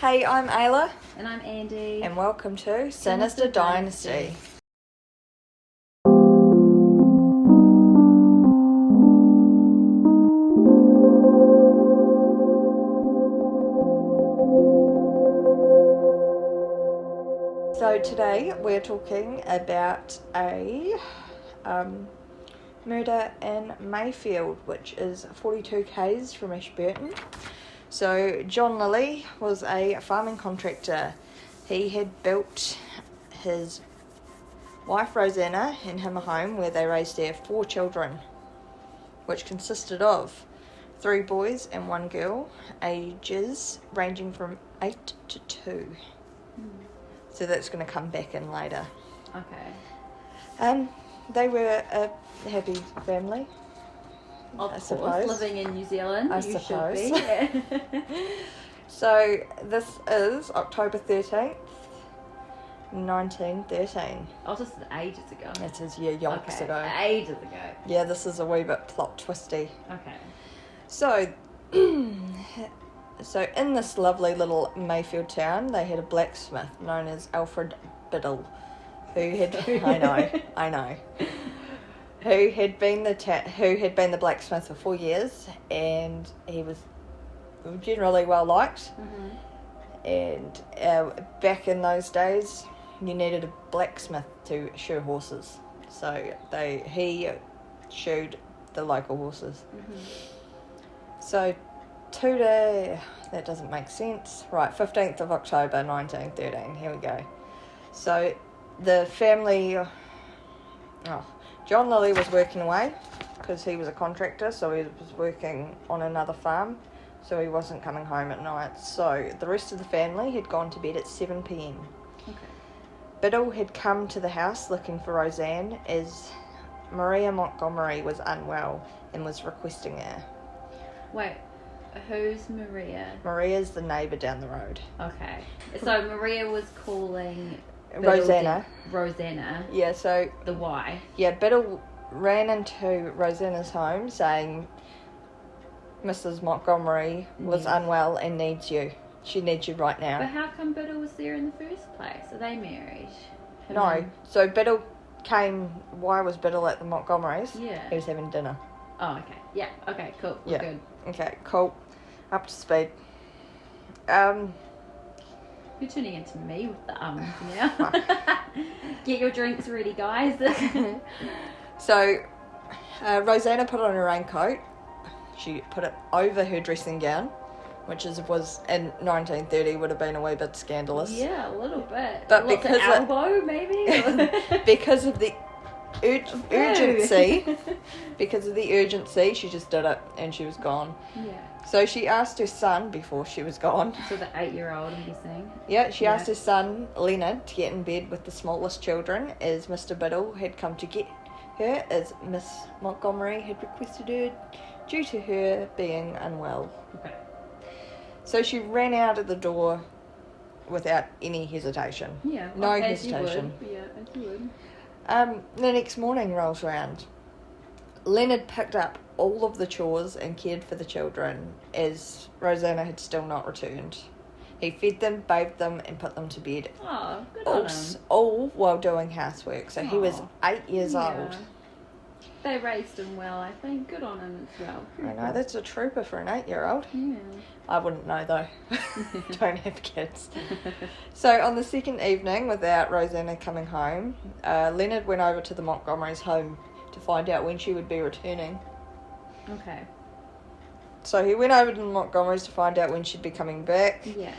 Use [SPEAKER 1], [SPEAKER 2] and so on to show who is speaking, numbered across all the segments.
[SPEAKER 1] Hey, I'm Ayla.
[SPEAKER 2] And I'm Andi.
[SPEAKER 1] And welcome to Sinister Dynasty. So today we're talking about a murder in Mayfield, which is 42 k's from Ashburton. So John Lilley was a farming contractor. He had built his wife Rosanna and him a home where they raised their 4 children, which consisted of 3 boys and 1 girl, ages ranging from 8 to 2. So that's going to come back in later.
[SPEAKER 2] Okay.
[SPEAKER 1] They were a happy family.
[SPEAKER 2] Of
[SPEAKER 1] I
[SPEAKER 2] course,
[SPEAKER 1] suppose.
[SPEAKER 2] living in New Zealand,
[SPEAKER 1] I
[SPEAKER 2] you
[SPEAKER 1] suppose.
[SPEAKER 2] should be.
[SPEAKER 1] So this is October 13th, 1913.
[SPEAKER 2] Oh, just ages ago.
[SPEAKER 1] It is, yonks ago.
[SPEAKER 2] Ages ago.
[SPEAKER 1] Yeah, this is a wee bit plot twisty.
[SPEAKER 2] Okay.
[SPEAKER 1] So, so in this lovely little Mayfield town, they had a blacksmith known as Alfred Biddle, who had I know, who had been the blacksmith for 4 years, and he was generally well liked. And back in those days, you needed a blacksmith to shoe horses, so he shoed the local horses. So today, that doesn't make sense. Right, 15th of October 1913, here we go. So the family, John Lilley was working away because he was a contractor, so he was working on another farm, so he wasn't coming home at night. So the rest of the family had gone to bed at 7 p.m.
[SPEAKER 2] Okay.
[SPEAKER 1] Biddle had come to the house looking for Rosanna as Mrs Montgomery was unwell and was requesting her.
[SPEAKER 2] Wait, who's Maria?
[SPEAKER 1] Maria's the neighbour down the road.
[SPEAKER 2] Okay. So Maria was calling
[SPEAKER 1] Rosanna.
[SPEAKER 2] Rosanna.
[SPEAKER 1] Yeah, so
[SPEAKER 2] The wife.
[SPEAKER 1] yeah, Biddle ran into Rosanna's home saying Mrs Montgomery was unwell and needs you. She needs you right now.
[SPEAKER 2] But how come Biddle was there in the first place? Are they married?
[SPEAKER 1] No. So Biddle came. Why was Biddle at the Montgomerys?
[SPEAKER 2] Yeah.
[SPEAKER 1] He was having dinner.
[SPEAKER 2] Oh, okay. Yeah. Okay. Cool. We're good.
[SPEAKER 1] Okay. Cool. Up to speed.
[SPEAKER 2] You're tuning into me with the now. Get your drinks ready, guys.
[SPEAKER 1] So Rosanna put on her raincoat. She put it over her dressing gown, which was in 1930 would have been a wee bit scandalous.
[SPEAKER 2] Yeah, a little bit.
[SPEAKER 1] But
[SPEAKER 2] Lots
[SPEAKER 1] because
[SPEAKER 2] of elbow, maybe.
[SPEAKER 1] because of the urgency, she just did it and she was gone.
[SPEAKER 2] Yeah.
[SPEAKER 1] So she asked her son before she was gone.
[SPEAKER 2] So the 8-year-old, I'm guessing.
[SPEAKER 1] Yeah, she asked her son, Leonard, to get in bed with the smallest children, as Mr. Biddle had come to get her, as Miss Montgomery had requested her, due to her being unwell.
[SPEAKER 2] Okay.
[SPEAKER 1] So she ran out of the door without any hesitation.
[SPEAKER 2] Yeah.
[SPEAKER 1] No
[SPEAKER 2] as
[SPEAKER 1] hesitation.
[SPEAKER 2] You would. Yeah, as you would.
[SPEAKER 1] The next morning rolls round. Leonard picked up all of the chores and cared for the children, as Rosanna had still not returned. He fed them, bathed them, and put them to bed.
[SPEAKER 2] Oh, good on him.
[SPEAKER 1] All while doing housework. So he was 8 years old.
[SPEAKER 2] They raised him well, I think. Good on him as well.
[SPEAKER 1] I know, that's a trooper for an 8-year-old.
[SPEAKER 2] Yeah.
[SPEAKER 1] I wouldn't know though. Don't have kids. So on the second evening, without Rosanna coming home, Leonard went over to the Montgomerys' home to find out when she would be returning.
[SPEAKER 2] Okay.
[SPEAKER 1] So he went over to the Montgomerys to find out when she'd be coming back.
[SPEAKER 2] Yeah.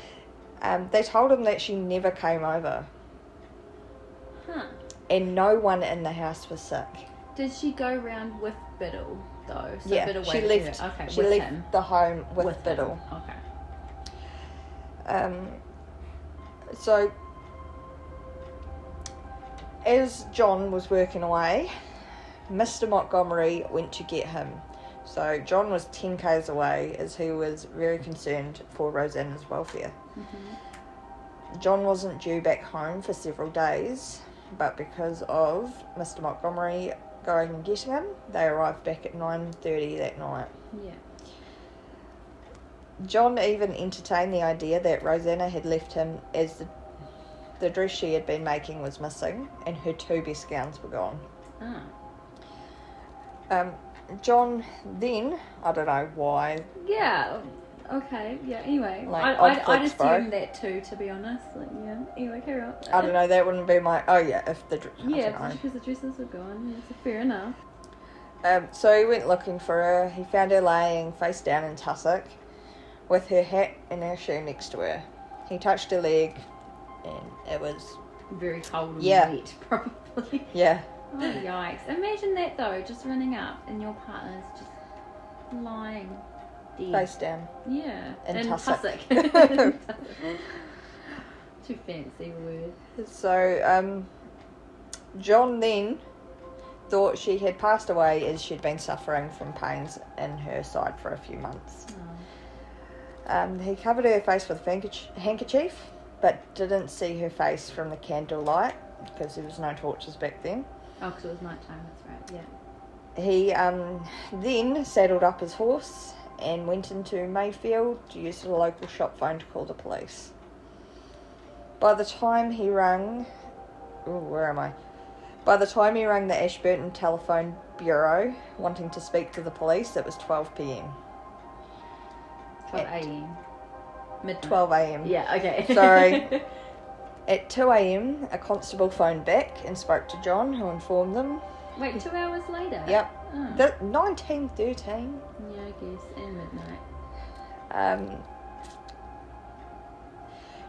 [SPEAKER 1] They told him that she never came over.
[SPEAKER 2] Huh.
[SPEAKER 1] And no one in the house was sick.
[SPEAKER 2] Did she go round with Biddle, though? So
[SPEAKER 1] Yeah,
[SPEAKER 2] Biddle
[SPEAKER 1] she
[SPEAKER 2] waited
[SPEAKER 1] left.
[SPEAKER 2] her. Okay,
[SPEAKER 1] She
[SPEAKER 2] with
[SPEAKER 1] left
[SPEAKER 2] him.
[SPEAKER 1] the home with
[SPEAKER 2] With
[SPEAKER 1] Biddle.
[SPEAKER 2] him. Okay.
[SPEAKER 1] So as John was working away, Mr. Montgomery went to get him. So John was 10 k's away, as he was very concerned for Rosanna's welfare. John wasn't due back home for several days, but because of Mr. Montgomery going and getting him, they arrived back at 9:30 that night.
[SPEAKER 2] Yeah.
[SPEAKER 1] John even entertained the idea that Rosanna had left him as the dress she had been making was missing and her 2 best gowns were gone. John then, I don't know why.
[SPEAKER 2] Yeah. Okay. Yeah. Anyway,
[SPEAKER 1] Like,
[SPEAKER 2] I'd assume that too, to be honest. Like, yeah. Anyway, carry on.
[SPEAKER 1] I don't know. That wouldn't be my. Oh yeah, if the
[SPEAKER 2] because the dresses were gone. Yeah, so fair enough.
[SPEAKER 1] So he went looking for her. He found her laying face down in tussock, with her hat and her shoe next to her. He touched her leg, and it was
[SPEAKER 2] very cold and wet, probably.
[SPEAKER 1] Yeah.
[SPEAKER 2] Oh, yikes. Imagine that, though, just running up and your partner's just lying dead.
[SPEAKER 1] Face down.
[SPEAKER 2] Yeah.
[SPEAKER 1] In tussock.
[SPEAKER 2] Too fancy a word.
[SPEAKER 1] So, John then thought she had passed away as she'd been suffering from pains in her side for a few months. He covered her face with a handkerchief, but didn't see her face from the candlelight because there was no torches back then.
[SPEAKER 2] Oh, because it was night time, that's right, yeah.
[SPEAKER 1] He then saddled up his horse and went into Mayfield to use the local shop phone to call the police. By the time he rang... By the time he rang the Ashburton Telephone Bureau wanting to speak to the police, it was 12 p.m.
[SPEAKER 2] 12 a.m. Midnight.
[SPEAKER 1] 12 a.m.
[SPEAKER 2] Yeah, okay.
[SPEAKER 1] Sorry. At 2 a.m, a constable phoned back and spoke to John, who informed them.
[SPEAKER 2] Wait, 2 hours later?
[SPEAKER 1] Yep.
[SPEAKER 2] Oh.
[SPEAKER 1] 1913.
[SPEAKER 2] Yeah, I guess. And midnight.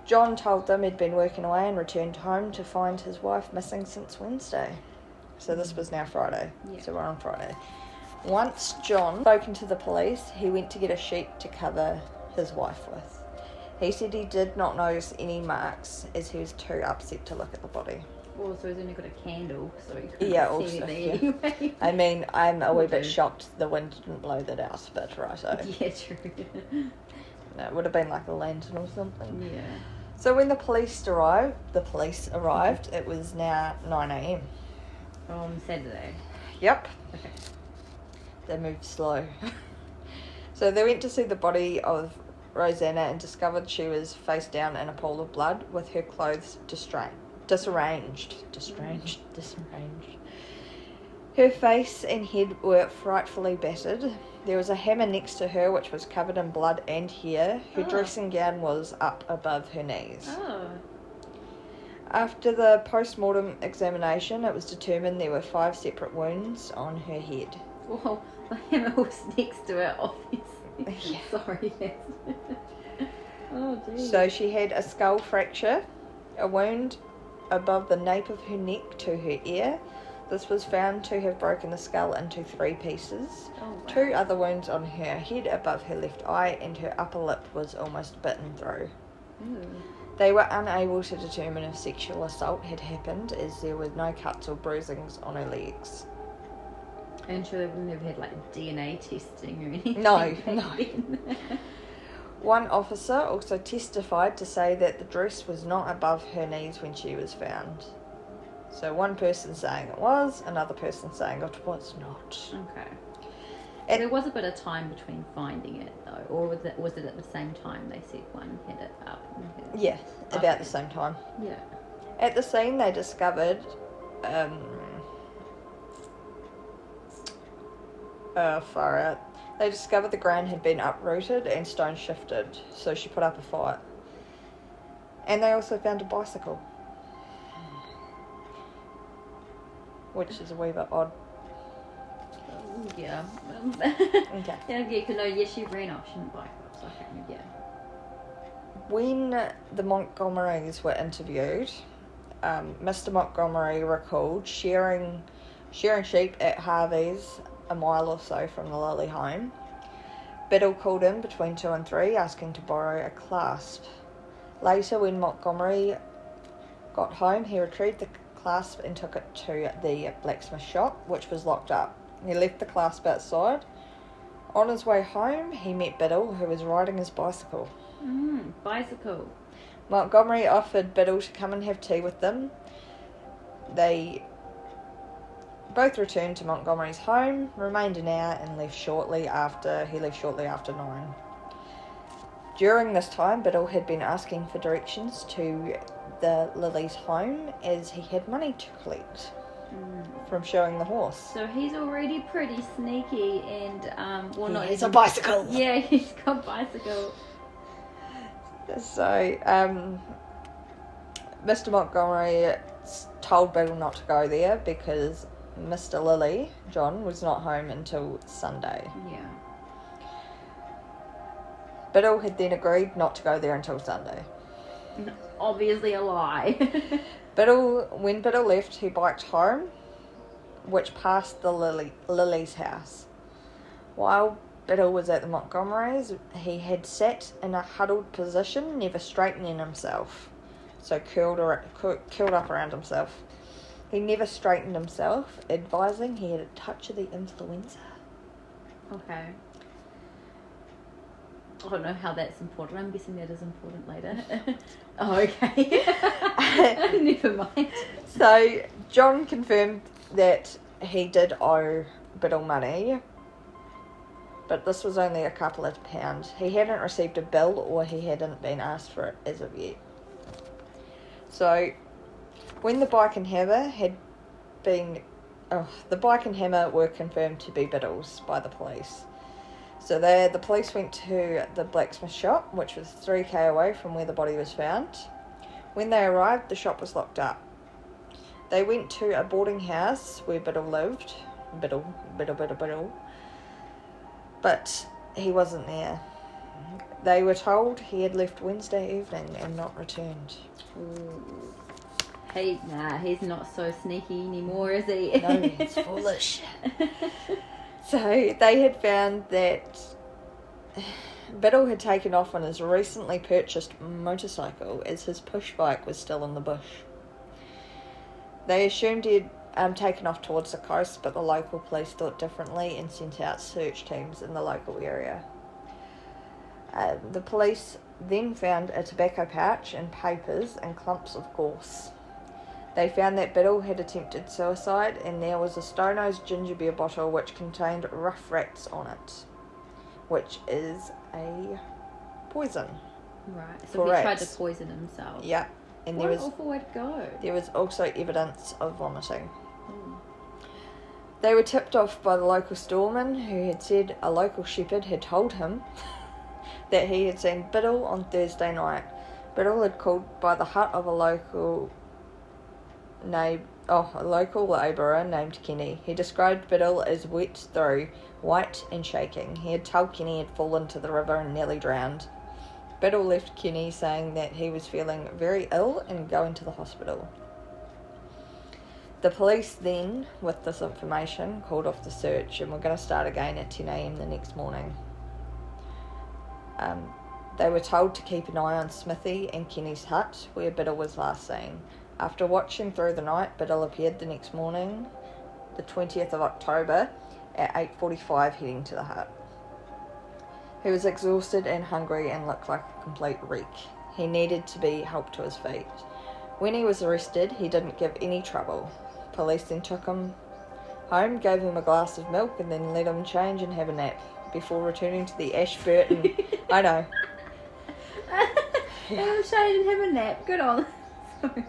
[SPEAKER 1] John told them he'd been working away and returned home to find his wife missing since Wednesday. So this was now Friday.
[SPEAKER 2] Yeah.
[SPEAKER 1] So we're on Friday. Once John spoken to the police, he went to get a sheet to cover his wife with. He said he did not notice any marks as he was too upset to look at the body.
[SPEAKER 2] Well, so he's only got a candle, so he couldn't see anything anyway.
[SPEAKER 1] I mean, I'm a wee bit shocked the wind didn't blow that out, but righto.
[SPEAKER 2] Yeah, true.
[SPEAKER 1] No, it would have been like a lantern or something.
[SPEAKER 2] Yeah.
[SPEAKER 1] So when the police arrived, it was now 9 a.m.
[SPEAKER 2] On Saturday?
[SPEAKER 1] Yep.
[SPEAKER 2] Okay.
[SPEAKER 1] They moved slow. So they went to see the body of Rosanna and discovered she was face down in a pool of blood with her clothes disarranged. Her face and head were frightfully battered. There was a hammer next to her which was covered in blood and hair. Her dressing gown was up above her knees.
[SPEAKER 2] Oh.
[SPEAKER 1] After the post-mortem examination, it was determined there were 5 separate wounds on her head.
[SPEAKER 2] Well, the hammer was next to her, obviously.
[SPEAKER 1] Yeah.
[SPEAKER 2] Sorry, yes. Oh, geez.
[SPEAKER 1] So she had a skull fracture, a wound above the nape of her neck to her ear. This was found to have broken the skull into 3 pieces.
[SPEAKER 2] Oh, wow.
[SPEAKER 1] 2 other wounds on her head above her left eye, and her upper lip was almost bitten through.
[SPEAKER 2] Ooh.
[SPEAKER 1] They were unable to determine if sexual assault had happened, as there were no cuts or bruisings on her legs.
[SPEAKER 2] And sure they wouldn't have had like DNA testing or anything.
[SPEAKER 1] No.
[SPEAKER 2] Then.
[SPEAKER 1] One officer also testified to say that the dress was not above her knees when she was found. So one person saying it was, another person saying it was not.
[SPEAKER 2] Okay. There was a bit of time between finding it though, or was it at the same time they said one had it up?
[SPEAKER 1] Yeah, about the same time.
[SPEAKER 2] Yeah.
[SPEAKER 1] At the scene they discovered far out. They discovered the ground had been uprooted and stone shifted, so she put up a fight. And they also found a bicycle, which is a wee bit odd.
[SPEAKER 2] Yeah.
[SPEAKER 1] Okay.
[SPEAKER 2] Yeah, because yes, she ran off, she didn't bike up, so I can't remember.
[SPEAKER 1] When the Montgomerys were interviewed, Mr Montgomery recalled shearing sheep at Harvey's, a mile or so from the Lilley home. Biddle called in between 2 and 3 asking to borrow a clasp. Later, when Montgomery got home, he retrieved the clasp and took it to the blacksmith shop, which was locked up. He left the clasp outside. On his way home, he met Biddle, who was riding his bicycle.
[SPEAKER 2] Bicycle.
[SPEAKER 1] Montgomery offered Biddle to come and have tea with them. They both returned to Montgomery's home, remained an hour, and left shortly after 9. During this time, Biddle had been asking for directions to the Lilley's home as he had money to collect from showing the horse.
[SPEAKER 2] So he's already pretty sneaky and,
[SPEAKER 1] He's a bicycle.
[SPEAKER 2] Yeah, he's got bicycle.
[SPEAKER 1] So, Mr Montgomery told Biddle not to go there because Mr Lilley, John, was not home until Sunday.
[SPEAKER 2] Yeah.
[SPEAKER 1] Biddle had then agreed not to go there until Sunday.
[SPEAKER 2] Obviously a lie.
[SPEAKER 1] When Biddle left, he biked home, which passed the Lilley's house. While Biddle was at the Montgomerys, he had sat in a huddled position, never straightening himself. So curled up around himself. He never straightened himself, advising he had a touch of the influenza.
[SPEAKER 2] Okay. I don't know how that's important. I'm guessing that is important later. Oh, okay. Never mind.
[SPEAKER 1] So, John confirmed that he did owe Biddle money, but this was only a couple of pounds. He hadn't received a bill or he hadn't been asked for it as of yet. So, when the bike and hammer were confirmed to be Biddle's by the police. So the police went to the blacksmith shop, which was 3k away from where the body was found. When they arrived, the shop was locked up. They went to a boarding house where Biddle lived. Biddle. But he wasn't there. They were told he had left Wednesday evening and not returned.
[SPEAKER 2] Ooh. He's not so sneaky anymore, is he?
[SPEAKER 1] No, he's foolish. So they had found that Biddle had taken off on his recently purchased motorcycle as his push bike was still in the bush. They assumed he had taken off towards the coast, but the local police thought differently and sent out search teams in the local area. The police then found a tobacco pouch and papers and clumps of gorse. They found that Biddle had attempted suicide, and there was a Stono's ginger beer bottle which contained rough rats on it, which is a poison.
[SPEAKER 2] Right, so he tried to poison himself.
[SPEAKER 1] Yeah. And
[SPEAKER 2] what an awful way to go.
[SPEAKER 1] There was also evidence of vomiting.
[SPEAKER 2] Ooh.
[SPEAKER 1] They were tipped off by the local storeman, who had said a local shepherd had told him that he had seen Biddle on Thursday night. Biddle had called by the hut of a local labourer named Kenny. He described Biddle as wet through, white and shaking. He had told Kenny he had fallen into the river and nearly drowned. Biddle left Kenny saying that he was feeling very ill and going to the hospital. The police then, with this information, called off the search and were going to start again at 10 a.m. the next morning. They were told to keep an eye on Smithy and Kenny's hut, where Biddle was last seen. After watching through the night, Biddle appeared the next morning, the 20th of October, at 8:45 heading to the hut. He was exhausted and hungry and looked like a complete wreck. He needed to be helped to his feet. When he was arrested, he didn't give any trouble. Police then took him home, gave him a glass of milk, and then let him change and have a nap before returning to the Ashburton. I know.
[SPEAKER 2] Let him change and have a nap. Good on. Sorry.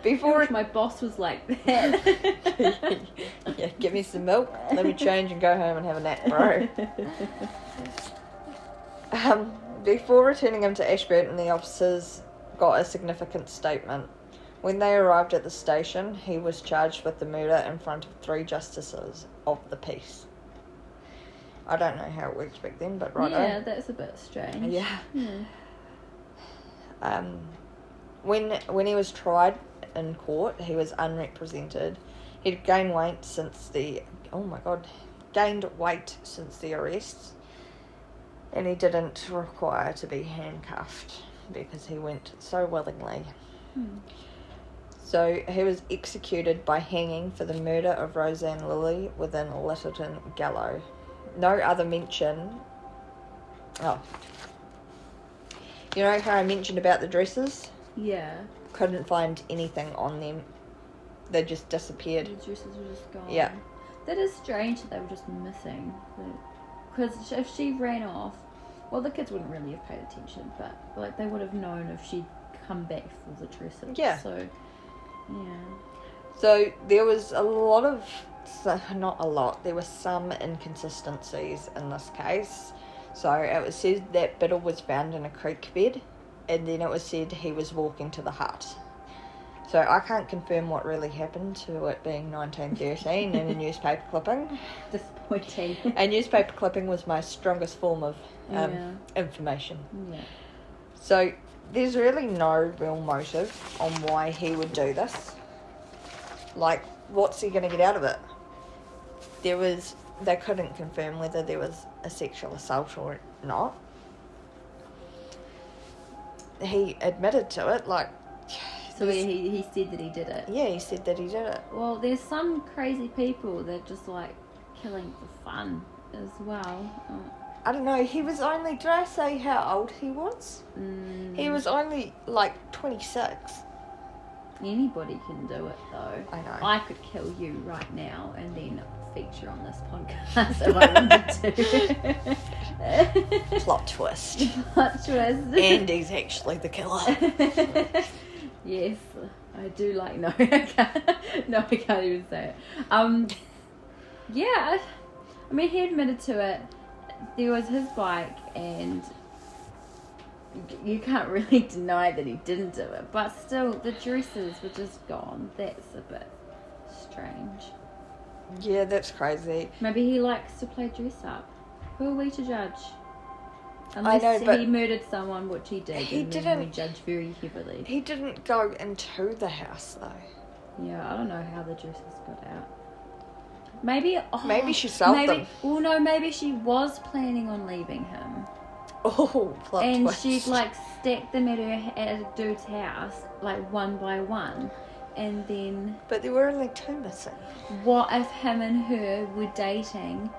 [SPEAKER 1] Before
[SPEAKER 2] my boss was like that.
[SPEAKER 1] Yeah, give me some milk, let me change and go home and have a nap, bro. Before returning him to Ashburton, the officers got a significant statement. When they arrived at the station, he was charged with the murder in front of 3 justices of the peace. I don't know how it works back then, but right.
[SPEAKER 2] Yeah, that's a bit strange.
[SPEAKER 1] Yeah. When he was tried in court, he was unrepresented. He'd gained weight since the arrest, and he didn't require to be handcuffed because he went so willingly. So he was executed by hanging for the murder of Rosana Lilley within Lyttleton Gallow. No other mention. Oh. You know how I mentioned about the dresses?
[SPEAKER 2] Yeah.
[SPEAKER 1] Couldn't find anything on them. They just disappeared.
[SPEAKER 2] The dresses were just gone.
[SPEAKER 1] Yeah.
[SPEAKER 2] That is strange that they were just missing. Because if she ran off, well, the kids wouldn't really have paid attention, but like they would have known if she'd come back for the dresses.
[SPEAKER 1] Yeah.
[SPEAKER 2] So, yeah.
[SPEAKER 1] So there was a lot of, not a lot, there were some inconsistencies in this case. So it was said that Biddle was found in a creek bed, and then it was said he was walking to the hut. So I can't confirm what really happened to it being 1913 in a newspaper clipping.
[SPEAKER 2] Disappointing.
[SPEAKER 1] A newspaper clipping was my strongest form of information.
[SPEAKER 2] Yeah.
[SPEAKER 1] So there's really no real motive on why he would do this. Like, what's he going to get out of it? They couldn't confirm whether there was a sexual assault or not. He admitted to it, like...
[SPEAKER 2] So he said that he did it?
[SPEAKER 1] Yeah, he said that he did it.
[SPEAKER 2] Well, there's some crazy people that just like killing for fun as well.
[SPEAKER 1] I don't know, he was only... Did I say how old he was? He was only, like, 26.
[SPEAKER 2] Anybody can do it, though.
[SPEAKER 1] I know.
[SPEAKER 2] I could kill you right now and then feature on this podcast if I wanted to.
[SPEAKER 1] Plot twist.
[SPEAKER 2] Plot twist.
[SPEAKER 1] Andy's actually the killer.
[SPEAKER 2] Yes, I do like... No, I can't even say it. Yeah, I mean, he admitted to it. There was his bike, and you can't really deny that he didn't do it. But still, the dresses were just gone. That's a bit strange.
[SPEAKER 1] Yeah, that's crazy.
[SPEAKER 2] Maybe he likes to play dress up. Who are we to judge?
[SPEAKER 1] I know, but
[SPEAKER 2] he murdered someone, which he did.
[SPEAKER 1] He
[SPEAKER 2] and then
[SPEAKER 1] didn't.
[SPEAKER 2] we judge very heavily.
[SPEAKER 1] He didn't go into the house, though.
[SPEAKER 2] Yeah, I don't know how the dresses got out. Maybe
[SPEAKER 1] she sold them.
[SPEAKER 2] Well, no, maybe she was planning on leaving him.
[SPEAKER 1] Oh, plot
[SPEAKER 2] and
[SPEAKER 1] twist.
[SPEAKER 2] she'd like stacked them at a dude's house, like one by one, and then.
[SPEAKER 1] But there were only 2 missing.
[SPEAKER 2] What if him and her were dating?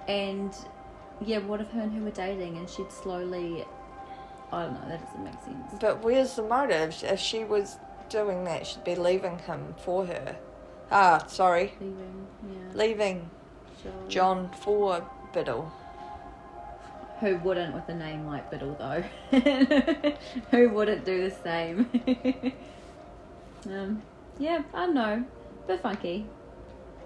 [SPEAKER 2] And yeah, what if her and her were dating, and she'd slowly. I don't know. That doesn't make sense.
[SPEAKER 1] But where's the motive? If she was doing that, she'd be leaving him for her. Leaving John for Biddle.
[SPEAKER 2] Who wouldn't with a name like Biddle, though? Who wouldn't do the same? Yeah, I don't know. Bit funky.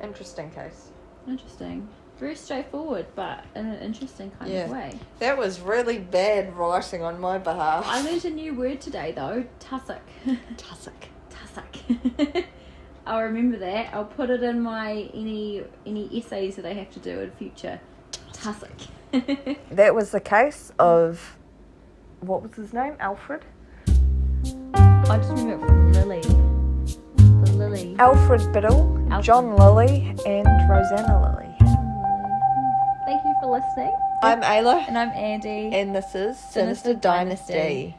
[SPEAKER 1] Interesting case.
[SPEAKER 2] Interesting. Very straightforward, but in an interesting kind of way.
[SPEAKER 1] That was really bad writing on my behalf.
[SPEAKER 2] I learned a new word today, though. Tussock. Tussock. I'll remember that. I'll put it in my any essays that I have to do in future. Tussock.
[SPEAKER 1] That was the case of, what was his name? Alfred?
[SPEAKER 2] I just remember it from Lily. The Lily.
[SPEAKER 1] Alfred Biddle, John Lilley, and Rosana Lilley.
[SPEAKER 2] Thank you for listening.
[SPEAKER 1] I'm Ayla.
[SPEAKER 2] And I'm Andi.
[SPEAKER 1] And this is Sinister Dynasty.